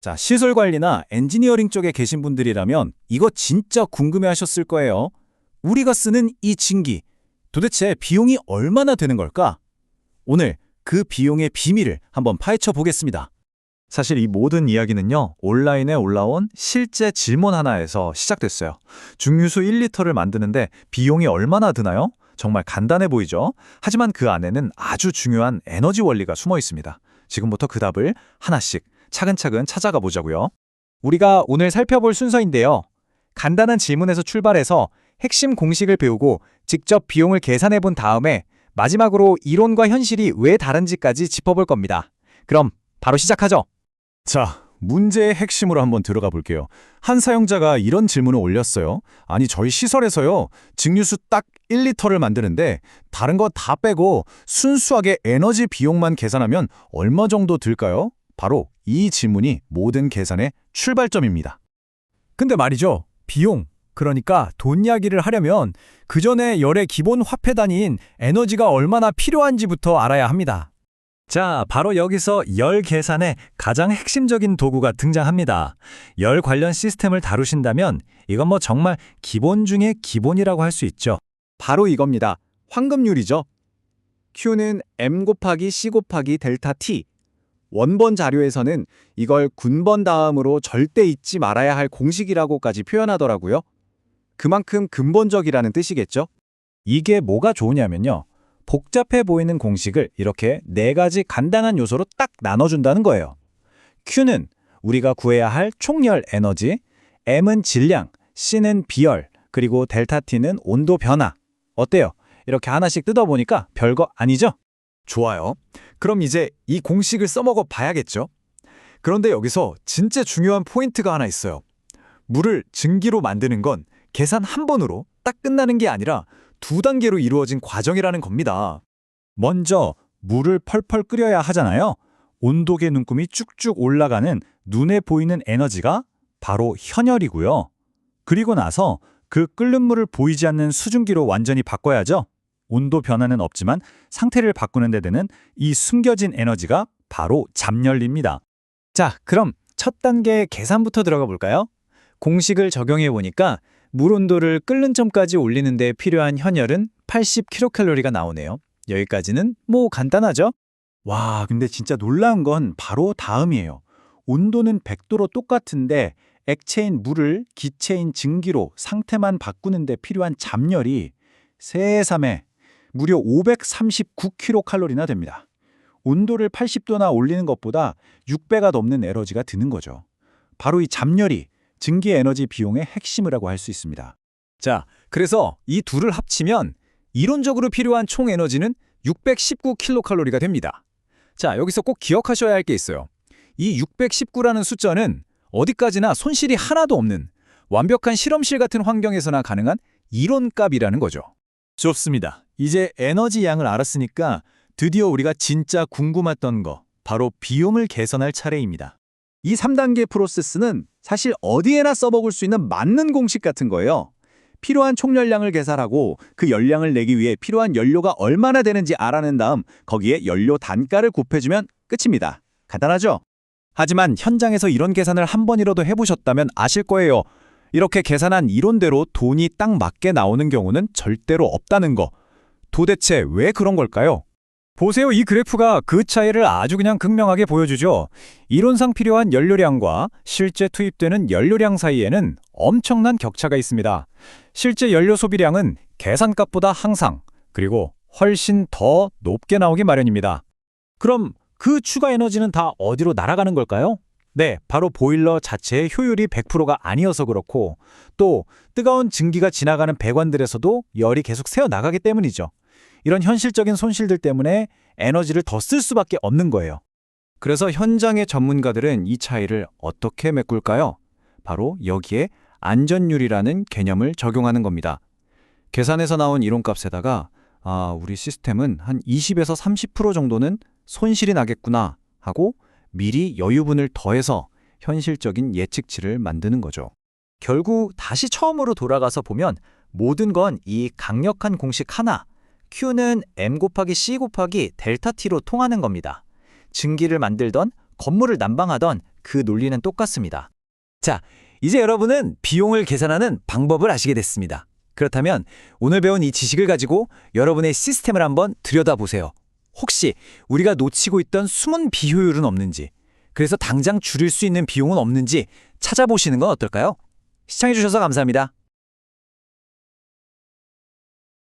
자, 시설 관리나 엔지니어링 쪽에 계신 분들이라면 이거 진짜 궁금해하셨을 거예요. 우리가 쓰는 이 증기, 도대체 비용이 얼마나 되는 걸까? 오늘 그 비용의 비밀을 한번 파헤쳐 보겠습니다. 사실 이 모든 이야기는요, 온라인에 올라온 실제 질문 하나에서 시작됐어요. 증류수 1리터를 만드는데 비용이 얼마나 드나요? 정말 간단해 보이죠? 하지만 그 안에는 아주 중요한 에너지 원리가 숨어 있습니다. 지금부터 그 답을 하나씩 차근차근 찾아가 보자고요. 우리가 오늘 살펴볼 순서인데요. 간단한 질문에서 출발해서 핵심 공식을 배우고 직접 비용을 계산해 본 다음에 마지막으로 이론과 현실이 왜 다른지까지 짚어볼 겁니다. 그럼 바로 시작하죠. 자, 문제의 핵심으로 한번 들어가 볼게요. 한 사용자가 이런 질문을 올렸어요. 아니, 저희 시설에서요, 증류수 딱 1리터를 만드는데 다른 거 다 빼고 순수하게 에너지 비용만 계산하면 얼마 정도 들까요? 바로 이 질문이 모든 계산의 출발점입니다. 근데 말이죠. 비용, 그러니까 돈 이야기를 하려면 그 전에 열의 기본 화폐 단위인 에너지가 얼마나 필요한지부터 알아야 합니다. 자, 바로 여기서 열 계산의 가장 핵심적인 도구가 등장합니다. 열 관련 시스템을 다루신다면 이건 뭐 정말 기본 중에 기본이라고 할 수 있죠. 바로 이겁니다. 황금률이죠. Q는 M 곱하기 C 곱하기 델타 T. 원본 자료에서는 이걸 군번 다음으로 절대 잊지 말아야 할 공식이라고까지 표현하더라고요. 그만큼 근본적이라는 뜻이겠죠? 이게 뭐가 좋으냐면요. 복잡해 보이는 공식을 이렇게 네 가지 간단한 요소로 딱 나눠준다는 거예요. Q는 우리가 구해야 할 총열 에너지, M은 질량, C는 비열, 그리고 델타 T는 온도 변화. 어때요? 이렇게 하나씩 뜯어보니까 별거 아니죠? 좋아요. 그럼 이제 이 공식을 써먹어 봐야겠죠? 그런데 여기서 진짜 중요한 포인트가 하나 있어요. 물을 증기로 만드는 건 계산 한 번으로 딱 끝나는 게 아니라 두 단계로 이루어진 과정이라는 겁니다. 먼저 물을 펄펄 끓여야 하잖아요. 온도계 눈금이 쭉쭉 올라가는 눈에 보이는 에너지가 바로 현열이고요. 그리고 나서 그 끓는 물을 보이지 않는 수증기로 완전히 바꿔야죠. 온도 변화는 없지만 상태를 바꾸는 데 드는 이 숨겨진 에너지가 바로 잡열입니다. 자, 그럼 첫 단계 계산부터 들어가 볼까요? 공식을 적용해 보니까 물 온도를 끓는 점까지 올리는 데 필요한 현열은 80kcal가 나오네요. 여기까지는 뭐 간단하죠? 와, 근데 진짜 놀라운 건 바로 다음이에요. 온도는 100도로 똑같은데 액체인 물을 기체인 증기로 상태만 바꾸는 데 필요한 잡열이 세삼에 무려 539kcal나 됩니다. 온도를 80도나 올리는 것보다 6배가 넘는 에너지가 드는 거죠. 바로 이 잡열이 증기 에너지 비용의 핵심이라고 할 수 있습니다. 자, 그래서 이 둘을 합치면 이론적으로 필요한 총 에너지는 619kcal가 됩니다. 자, 여기서 꼭 기억하셔야 할 게 있어요. 이 619라는 숫자는 어디까지나 손실이 하나도 없는 완벽한 실험실 같은 환경에서나 가능한 이론값이라는 거죠. 좋습니다. 이제 에너지 양을 알았으니까 드디어 우리가 진짜 궁금했던 거, 바로 비용을 계산할 차례입니다. 이 3단계 프로세스는 사실 어디에나 써먹을 수 있는 맞는 공식 같은 거예요. 필요한 총열량을 계산하고 그 열량을 내기 위해 필요한 연료가 얼마나 되는지 알아낸 다음 거기에 연료 단가를 곱해주면 끝입니다. 간단하죠? 하지만 현장에서 이런 계산을 한 번이라도 해보셨다면 아실 거예요. 이렇게 계산한 이론대로 돈이 딱 맞게 나오는 경우는 절대로 없다는 거. 도대체 왜 그런 걸까요? 보세요. 이 그래프가 그 차이를 아주 그냥 극명하게 보여주죠. 이론상 필요한 연료량과 실제 투입되는 연료량 사이에는 엄청난 격차가 있습니다. 실제 연료 소비량은 계산값보다 항상, 그리고 훨씬 더 높게 나오기 마련입니다. 그럼 그 추가 에너지는 다 어디로 날아가는 걸까요? 네, 바로 보일러 자체의 효율이 100%가 아니어서 그렇고, 또 뜨거운 증기가 지나가는 배관들에서도 열이 계속 새어나가기 때문이죠. 이런 현실적인 손실들 때문에 에너지를 더 쓸 수밖에 없는 거예요. 그래서 현장의 전문가들은 이 차이를 어떻게 메꿀까요? 바로 여기에 안전율이라는 개념을 적용하는 겁니다. 계산에서 나온 이론값에다가 우리 시스템은 한 20에서 30% 정도는 손실이 나겠구나 하고 미리 여유분을 더해서 현실적인 예측치를 만드는 거죠. 결국 다시 처음으로 돌아가서 보면 모든 건 이 강력한 공식 하나, Q는 M 곱하기 C 곱하기 델타 T로 통하는 겁니다. 증기를 만들던 건물을 난방하던 그 논리는 똑같습니다. 자, 이제 여러분은 비용을 계산하는 방법을 아시게 됐습니다. 그렇다면 오늘 배운 이 지식을 가지고 여러분의 시스템을 한번 들여다보세요. 혹시 우리가 놓치고 있던 숨은 비효율은 없는지, 그래서 당장 줄일 수 있는 비용은 없는지 찾아보시는 건 어떨까요? 시청해주셔서 감사합니다.